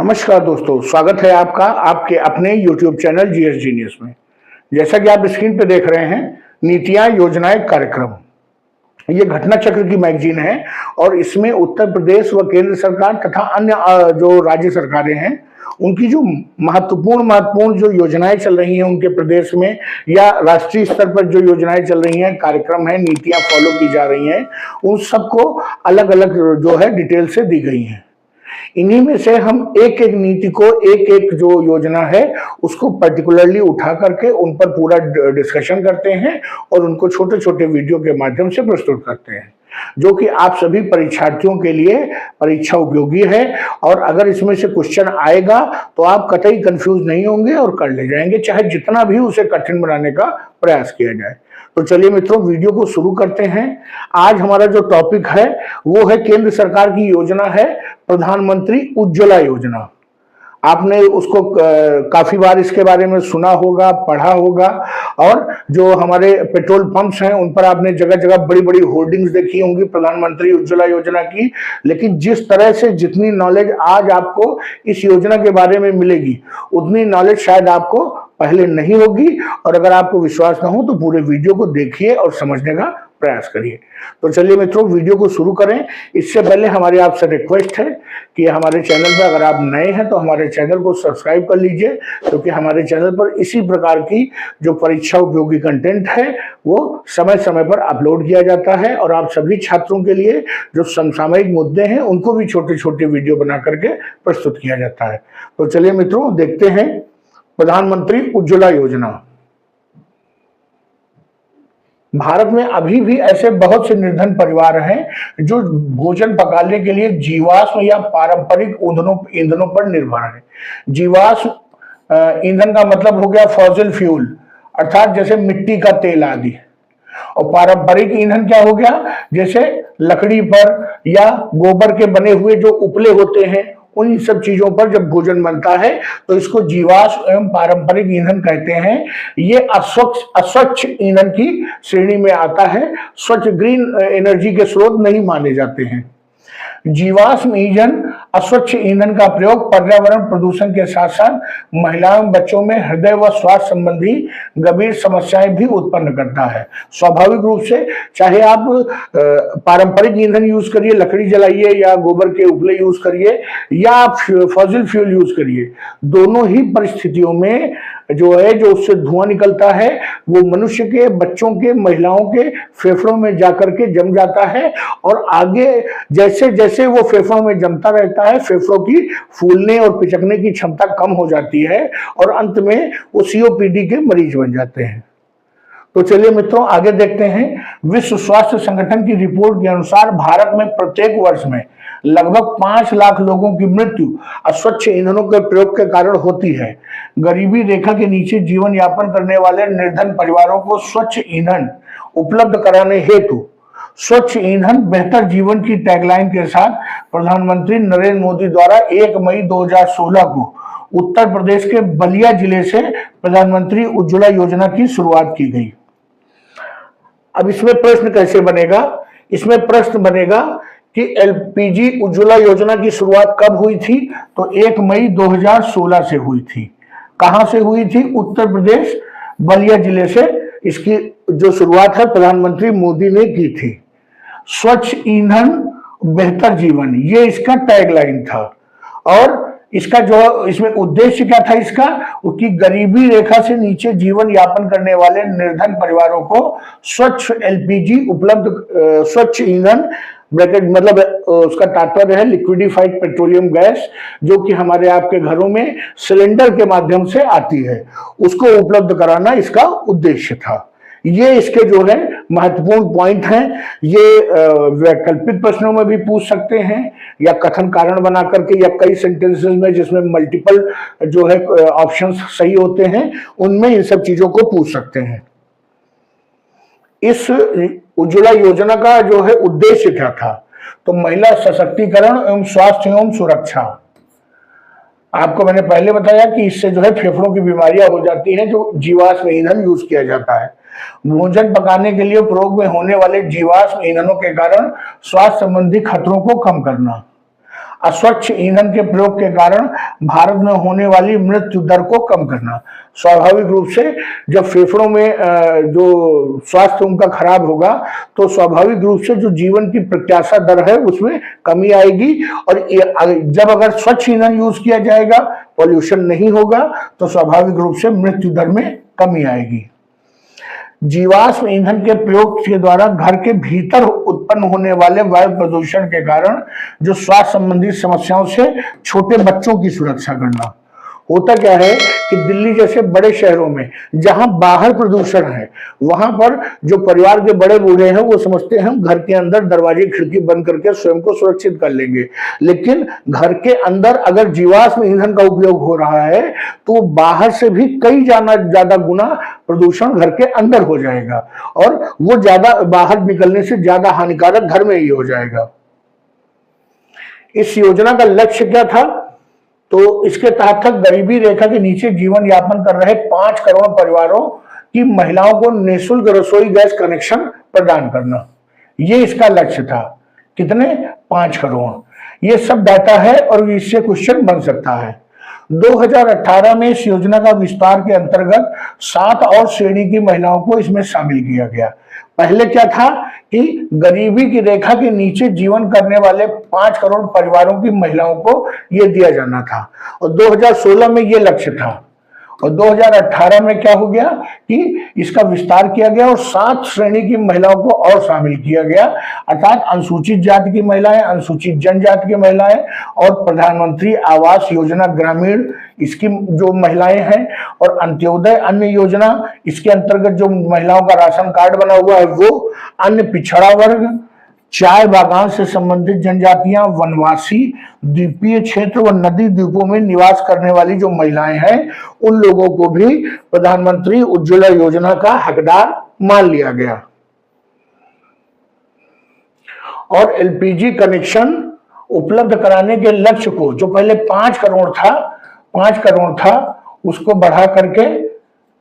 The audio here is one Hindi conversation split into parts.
नमस्कार दोस्तों, स्वागत है आपका आपके अपने YouTube चैनल जीएस जीनियस में। जैसा कि आप स्क्रीन पे देख रहे हैं, नीतियां योजनाएं कार्यक्रम, ये घटना चक्र की मैगजीन है और इसमें उत्तर प्रदेश व केंद्र सरकार तथा अन्य जो राज्य सरकारें हैं उनकी जो महत्वपूर्ण जो योजनाएं चल रही हैं उनके प्रदेश में या राष्ट्रीय स्तर पर जो योजनाएं चल रही हैं, कार्यक्रम है, नीतियां फॉलो की जा रही हैं, उन सबको अलग अलग जो है डिटेल से दी गई हैं। इन्हीं में से हम एक एक नीति को, एक एक जो योजना है उसको पर्टिकुलरली उठा करके उन पर पूरा डिस्कशन करते हैं और उनको छोटे छोटे वीडियो के माध्यम से प्रस्तुत करते हैं, जो कि आप सभी परीक्षार्थियों के लिए परीक्षा उपयोगी है। और अगर इसमें से क्वेश्चन आएगा तो आप कतई कंफ्यूज नहीं होंगे और कर ले जाएंगे, चाहे जितना भी उसे कठिन बनाने का प्रयास किया जाए। तो चलिए मित्रों, वीडियो को शुरू करते हैं। आज हमारा जो टॉपिक है वो है केंद्र सरकार की योजना है प्रधानमंत्री उज्ज्वला योजना। आपने उसको काफी बार इसके बारे में सुना होगा, पढ़ा होगा, और जो हमारे पेट्रोल पंप्स हैं उन पर आपने जगह जगह बड़ी बड़ी होर्डिंग्स देखी होंगी प्रधानमंत्री उज्ज्वला योजना की। लेकिन जिस तरह से जितनी नॉलेज आज आपको इस योजना के बारे में मिलेगी उतनी नॉलेज शायद आपको पहले नहीं होगी। और अगर आपको विश्वास ना हो तो पूरे वीडियो को देखिए और समझने का प्रयास करिए। तो चलिए मित्रों, वीडियो को शुरू करें। इससे पहले हमारी आपसे रिक्वेस्ट है कि हमारे चैनल पर अगर आप नए हैं तो हमारे चैनल को सब्सक्राइब कर लीजिए, क्योंकि हमारे चैनल पर इसी प्रकार की जो परीक्षा उपयोगी कंटेंट है वो समय समय पर अपलोड किया जाता है और आप सभी छात्रों के लिए जो समसामयिक मुद्दे हैं उनको भी छोटे छोटे वीडियो बना करके प्रस्तुत किया जाता है। तो चलिए मित्रों, देखते हैं प्रधानमंत्री उज्ज्वला योजना। भारत में अभी भी ऐसे बहुत से निर्धन परिवार हैं जो भोजन पकाने के लिए जीवाश्म या पारंपरिक ईंधनों पर निर्भर हैं। जीवाश्म ईंधन का मतलब हो गया फॉसिल फ्यूल, अर्थात जैसे मिट्टी का तेल आदि। और पारंपरिक ईंधन क्या हो गया, जैसे लकड़ी पर या गोबर के बने हुए जो उपले होते हैं, उन सब चीजों पर जब भोजन बनता है तो इसको जीवाश्म एवं पारंपरिक ईंधन कहते हैं। ये अस्वच्छ ईंधन की श्रेणी में आता है, स्वच्छ ग्रीन एनर्जी के स्रोत नहीं माने जाते हैं। जीवाश्म ईंधन अस्वच्छ ईंधन का प्रयोग पर्यावरण प्रदूषण के साथ साथ महिलाओं बच्चों में हृदय व स्वास्थ्य संबंधी गंभीर समस्याएं भी उत्पन्न करता है। स्वाभाविक रूप से चाहे आप पारंपरिक ईंधन यूज करिए, लकड़ी जलाइए या गोबर के उपले यूज करिए या आप फॉसिल फ्यूल यूज करिए, दोनों ही परिस्थितियों में जो उससे धुआं निकलता है वो मनुष्य के, बच्चों के, महिलाओं के फेफड़ों में जाकर के जम जाता है और आगे जैसे जैसे वो फेफड़ों में जमता रहता है, फेफड़ों की फूलने और पिचकने की क्षमता कम हो जाती है और अंत में वो सीओपीडी के मरीज बन जाते हैं। तो चलिए मित्रों, आगे देखते हैं। विश्व स्वास्थ्य संगठन की रिपोर्ट के अनुसार भारत में प्रत्येक वर्ष में लगभग 5 लाख लोगों की मृत्यु अस्वच्छ ईंधनों के प्रयोग के कारण होती है। गरीबी रेखा के नीचे जीवन यापन करने वाले निर्धन परिवारों को स्वच्छ ईंधन उपलब्ध कराने हेतु स्वच्छ ईंधन बेहतर जीवन की टैगलाइन के साथ प्रधानमंत्री नरेंद्र मोदी द्वारा 1 मई 2016 को उत्तर प्रदेश के बलिया जिले से प्रधानमंत्री उज्ज्वला योजना की शुरुआत की गई। अब इसमें प्रश्न कैसे बनेगा? इसमें प्रश्न बनेगा कि एलपीजी उज्ज्वला योजना की शुरुआत कब हुई थी? तो 1 मई 2016 से हुई थी। कहां से हुई थी? उत्तर प्रदेश बलिया जिले से इसकी जो शुरुआत है प्रधानमंत्री मोदी ने की थी। स्वच्छ ईंधन बेहतर जीवन, ये इसका टैगलाइन था। और इसका जो इसमें उद्देश्य क्या था इसका, कि गरीबी रेखा से नीचे जीवन यापन करने वाले निर्धन परिवारों को स्वच्छ एलपीजी उपलब्ध, स्वच्छ ईंधन ब्रैकेट मतलब उसका तात्पर्य है लिक्विडिफाइड पेट्रोलियम गैस, जो कि हमारे आपके घरों में सिलेंडर के माध्यम से आती है, उसको उपलब्ध कराना इसका उद्देश्य था। ये इसके जो है महत्वपूर्ण पॉइंट हैं। ये वैकल्पिक प्रश्नों में भी पूछ सकते हैं या कथन कारण बना करके या कई सेंटेंसेस में जिसमें मल्टीपल जो है ऑप्शंस सही होते हैं उनमें इन सब चीजों को पूछ सकते हैं। इस उज्ज्वला योजना का जो है उद्देश्य क्या था? तो महिला सशक्तिकरण एवं स्वास्थ्य एवं सुरक्षा। आपको मैंने पहले बताया कि इससे जो है फेफड़ों की बीमारियां हो जाती हैं जो जीवाश्म ईंधन यूज किया जाता है। भोजन पकाने के लिए प्रयोग में होने वाले जीवाश्म ईंधनों के कारण स्वास्थ्य संबंधी खतरों को कम करना। अस्वच्छ ईंधन के प्रयोग के कारण भारत में होने वाली मृत्यु दर को कम करना। स्वाभाविक रूप से जब फेफड़ों में जो स्वास्थ्य उनका खराब होगा तो स्वाभाविक रूप से जो जीवन की प्रत्याशा दर है उसमें कमी आएगी, और जब अगर स्वच्छ ईंधन यूज किया जाएगा, पॉल्यूशन नहीं होगा, तो स्वाभाविक रूप से मृत्यु दर में कमी आएगी। जीवाश्म ईंधन के प्रयोग के द्वारा घर के भीतर उत्पन्न होने वाले वायु प्रदूषण के कारण जो स्वास्थ्य संबंधी समस्याओं से छोटे बच्चों की सुरक्षा करना। होता क्या है कि दिल्ली जैसे बड़े शहरों में जहां बाहर प्रदूषण है, वहां पर जो परिवार के बड़े बूढ़े हैं वो समझते हैं हम घर के अंदर दरवाजे खिड़की बंद करके स्वयं को सुरक्षित कर लेंगे, लेकिन घर के अंदर अगर जीवाश्म ईंधन का उपयोग हो रहा है तो बाहर से भी कई ज्यादा गुना प्रदूषण घर के अंदर हो जाएगा, और वो ज्यादा बाहर निकलने से ज्यादा हानिकारक घर में ही हो जाएगा। इस योजना का लक्ष्य क्या था? तो इसके तहत गरीबी रेखा के नीचे जीवन यापन कर रहे 5 करोड़ परिवारों की महिलाओं को निःशुल्क रसोई गैस कनेक्शन प्रदान करना, ये इसका लक्ष्य था। कितने? 5 करोड़। ये सब डाटा है और इससे क्वेश्चन बन सकता है। 2018 में इस योजना का विस्तार के अंतर्गत 7 और श्रेणी की महिलाओं को इसमें शामिल किया गया। पहले क्या था कि गरीबी की रेखा के नीचे जीवन करने वाले 5 करोड़ परिवारों की महिलाओं को यह दिया जाना था, और 2016 में यह लक्ष्य था, और 2018 में क्या हो गया कि इसका विस्तार किया गया और 7 श्रेणी की महिलाओं को और शामिल किया गया, अर्थात अनुसूचित जाति की महिलाएं, अनुसूचित जनजाति की महिलाएं और प्रधानमंत्री आवास योजना ग्रामीण इसकी जो महिलाएं हैं, और अंत्योदय अन्य योजना इसके अंतर्गत जो महिलाओं का राशन कार्ड बना हुआ है वो, अन्य पिछड़ा वर्ग, चाय बागान से संबंधित जनजातियां, वनवासी, द्वीपीय क्षेत्र व नदी द्वीपों में निवास करने वाली जो महिलाएं हैं उन लोगों को भी प्रधानमंत्री उज्ज्वला योजना का हकदार मान लिया गया। और एलपीजी कनेक्शन उपलब्ध कराने के लक्ष्य को जो पहले 5 करोड़ था उसको बढ़ा करके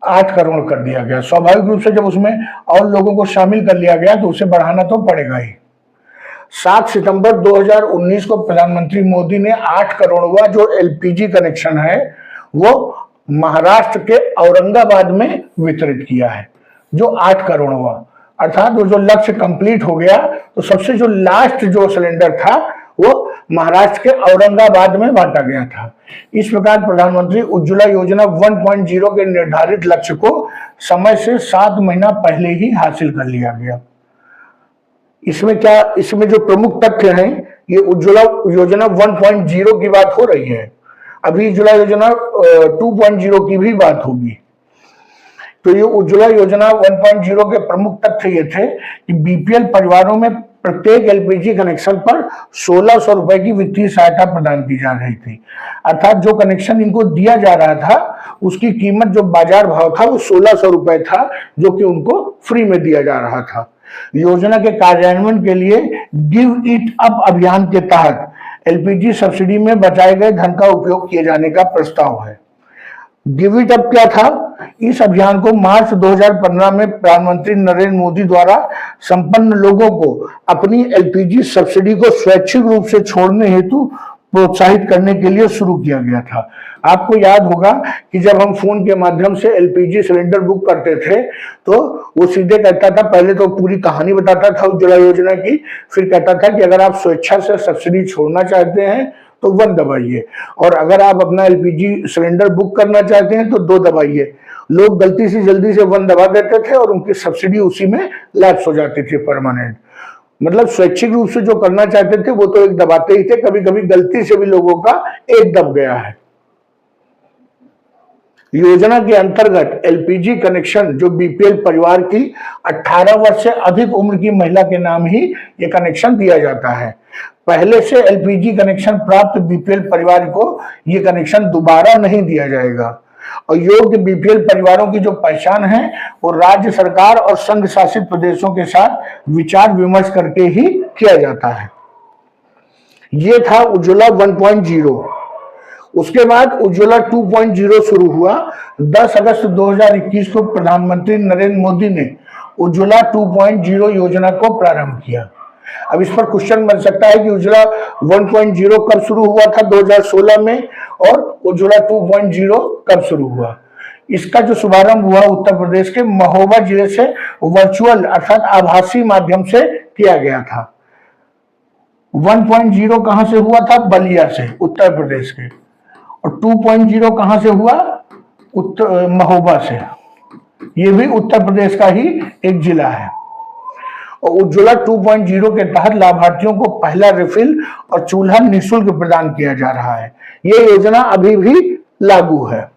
8 करोड़ कर दिया गया। स्वाभाविक रूप से जब उसमें और लोगों को शामिल कर लिया गया तो उसे बढ़ाना तो पड़ेगा ही। 7 सितंबर 2019 को प्रधानमंत्री मोदी ने 8 करोड़वा जो एलपीजी कनेक्शन है वो महाराष्ट्र के औरंगाबाद में वितरित किया है, जो 8 करोड़वा, अर्थात वो जो लक्ष्य कंप्लीट हो गया तो सबसे जो लास्ट जो सिलेंडर था वो महाराष्ट्र के औरंगाबाद में बांटा गया था। इस प्रकार प्रधानमंत्री उज्ज्वला योजना 1.0 के निर्धारित लक्ष्य को समय से 7 महीना पहले ही हासिल कर लिया गया। इसमें जो प्रमुख तथ्य हैं, ये उज्ज्वला योजना 1.0 की बात हो रही है, अभी उज्ज्वला योजना 2.0 की भी बात होगी। तो ये उज्ज्वला योजना 1.0 के प्रमुख तथ्य ये थे कि बीपीएल परिवारों में प्रत्येक एलपीजी कनेक्शन पर 1600 रुपए की वित्तीय सहायता प्रदान की जा रही थी, अर्थात जो कनेक्शन इनको दिया जा रहा था उसकी कीमत जो बाजार भाव था वो 1600 रुपए था, जो कि उनको फ्री में दिया जा रहा था। योजना के कार्यान्वयन के लिए गिव इट अप अभियान के तहत एलपीजी सब्सिडी में बचाए गए धन का उपयोग किए जाने का प्रस्ताव है। गिव इट अप क्या था? इस अभियान को मार्च 2015 में प्रधानमंत्री नरेंद्र मोदी द्वारा संपन्न लोगों को अपनी एलपीजी सब्सिडी को स्वैच्छिक रूप से छोड़ने हेतु प्रोत्साहित करने के लिए शुरू किया गया था। आपको याद होगा कि जब हम फोन के माध्यम से एलपीजी सिलेंडर बुक करते थे तो वो सीधे कहता था, पहले तो पूरी कहानी बताता था उज्ज्वला योजना की, फिर कहता था कि अगर आप स्वेच्छा से सब्सिडी छोड़ना चाहते हैं तो 1 दबाइए, और अगर आप अपना एलपीजी सिलेंडर बुक करना चाहते हैं तो 2 दबाइए। लोग गलती से जल्दी से 1 दबा देते थे और उनकी सब्सिडी उसी में लैप्स हो जाती थी परमानेंट। मतलब स्वैच्छिक रूप से जो करना चाहते थे वो तो 1 दबाते ही थे, कभी कभी गलती से भी लोगों का 1 दब गया है। योजना के अंतर्गत एलपीजी कनेक्शन जो बीपीएल परिवार की 18 वर्ष से अधिक उम्र की महिला के नाम ही ये कनेक्शन दिया जाता है। पहले से एलपीजी कनेक्शन प्राप्त बीपीएल परिवार को ये कनेक्शन दोबारा नहीं दिया जाएगा, और योग्य बीपीएल परिवारों की जो पहचान है वो राज्य सरकार और संघ शासित प्रदेशों के साथ विचार विमर्श करके ही किया जाता है। ये था उज्ज्वला 1.0। उसके बाद उज्ज्वला 2.0 शुरू हुआ। 10 अगस्त 2021 को प्रधानमंत्री नरेंद्र मोदी ने उज्ज्वला 2.0 योजना को प्रारंभ किया। अब इस पर क्वेश्चन बन सकता है कि उज्ज्वला 1.0 कब शुरू हुआ था 2016 में, और उज्ज्वला 2.0 कब शुरू हुआ। इसका जो शुभारंभ हुआ उत्तर प्रदेश के महोबा जिले से वर्चुअल अर्थात आभासी माध्यम से किया गया था। 1.0 कहां से हुआ था? बलिया से, उत्तर प्रदेश के। और 2.0 कहां से हुआ? उत्तर महोबा से, ये भी उत्तर प्रदेश का ही एक जिला है। और उज्ज्वला 2.0 के तहत लाभार्थियों को पहला रिफिल और चूल्हा निःशुल्क प्रदान किया जा रहा है। ये योजना अभी भी लागू है।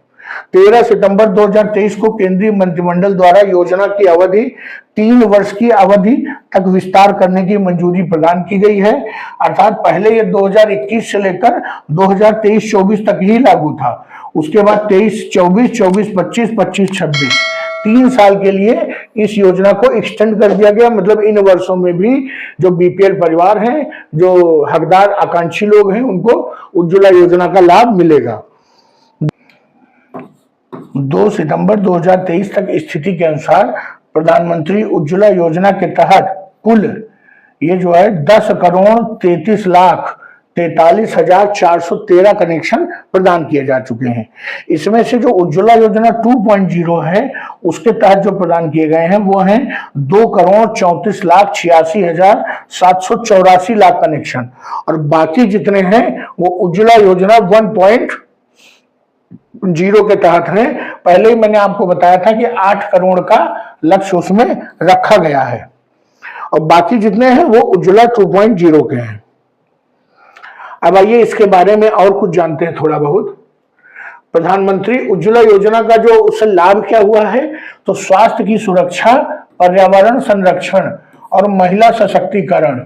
13 सितंबर 2023 को केंद्रीय मंत्रिमंडल द्वारा योजना की अवधि 3 वर्ष की अवधि तक विस्तार करने की मंजूरी प्रदान की गई है। अर्थात पहले ये 2021 से लेकर 2023-24 तक ही लागू था। उसके बाद 23-24, 24-25, 25-26 3 साल के लिए इस योजना को एक्सटेंड कर दिया गया। मतलब इन वर्षों में भी जो बीपीएल परिवार हैं, जो हकदार आकांक्षी लोग हैं, उनको उज्ज्वला योजना का लाभ मिलेगा। 2 सितंबर 2023 तक स्थिति के अनुसार प्रधानमंत्री उज्ज्वला योजना के तहत कुल ये जो है 10,43,43,413 कनेक्शन प्रदान किए जा चुके हैं। इसमें से जो उज्ज्वला योजना 2.0 है उसके तहत जो प्रदान किए गए हैं वो हैं 2,34,86,784 लाख कनेक्शन, और बाकी जितने हैं वो उज्ज्वला योजना 1.0 के तहत है। पहले ही मैंने आपको बताया था कि 8 करोड़ का लक्ष्य उसमें रखा गया है, और बाकी जितने हैं वो उज्ज्वला 2.0 के हैं। अब आइए इसके बारे में और कुछ जानते हैं थोड़ा बहुत। प्रधानमंत्री उज्ज्वला योजना का जो उससे लाभ क्या हुआ है, तो स्वास्थ्य की सुरक्षा, पर्यावरण संरक्षण और महिला सशक्तिकरण,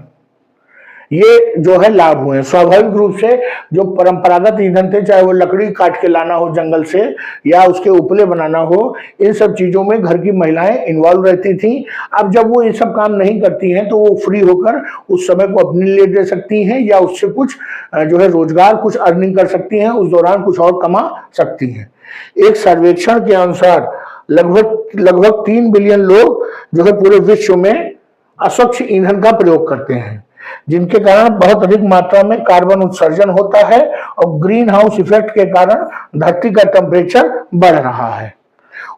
ये जो है लाभ हुए। स्वाभाविक रूप से जो परंपरागत ईंधन थे, चाहे वो लकड़ी काट के लाना हो जंगल से या उसके उपले बनाना हो, इन सब चीजों में घर की महिलाएं इन्वॉल्व रहती थी। अब जब वो ये सब काम नहीं करती हैं तो वो फ्री होकर उस समय को अपने लिए दे सकती हैं, या उससे कुछ जो है रोजगार, कुछ अर्निंग कर सकती हैं, उस दौरान कुछ और कमा सकती हैं। एक सर्वेक्षण के अनुसार लगभग 3 बिलियन लोग जो है पूरे विश्व में अस्वच्छ ईंधन का प्रयोग करते हैं, जिनके कारण बहुत अधिक मात्रा में कार्बन उत्सर्जन होता है, और ग्रीन हाउस इफेक्ट के कारण धरती का टेम्परेचर बढ़ रहा है।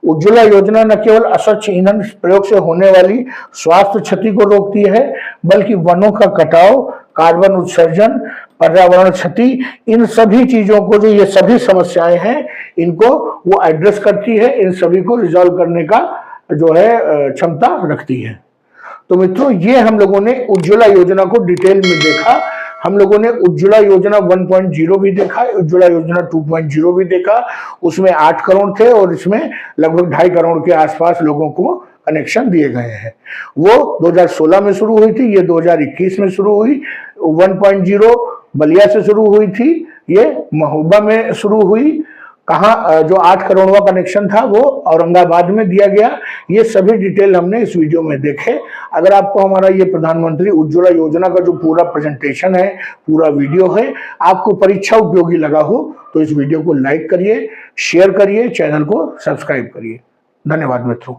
उज्ज्वला योजना न केवल अस्वच्छ ईंधन प्रयोग से होने वाली स्वास्थ्य क्षति को रोकती है, बल्कि वनों का कटाव, कार्बन उत्सर्जन, पर्यावरण क्षति, इन सभी चीजों को, जो ये सभी समस्याएं हैं, इनको वो एड्रेस करती है, इन सभी को रिजॉल्व करने का जो है क्षमता रखती है। तो मित्रों, ये हम लोगों ने उज्ज्वला योजना को डिटेल में देखा। हम लोगों ने उज्ज्वला योजना 1.0 भी देखा, उज्ज्वला योजना 2.0 भी देखा। उसमें 8 करोड़ थे और इसमें लगभग 2.5 करोड़ के आसपास लोगों को कनेक्शन दिए गए हैं। वो 2016 में शुरू हुई थी, ये 2021 में शुरू हुई। 1.0 बलिया से शुरू हुई थी, ये महोबा में शुरू हुई। कहाँ जो 8 करोड़वा कनेक्शन था वो औरंगाबाद में दिया गया। ये सभी डिटेल हमने इस वीडियो में देखे। अगर आपको हमारा ये प्रधानमंत्री उज्ज्वला योजना का जो पूरा प्रेजेंटेशन है, पूरा वीडियो है, आपको परीक्षा उपयोगी लगा हो तो इस वीडियो को लाइक करिए, शेयर करिए, चैनल को सब्सक्राइब करिए। धन्यवाद मित्रों।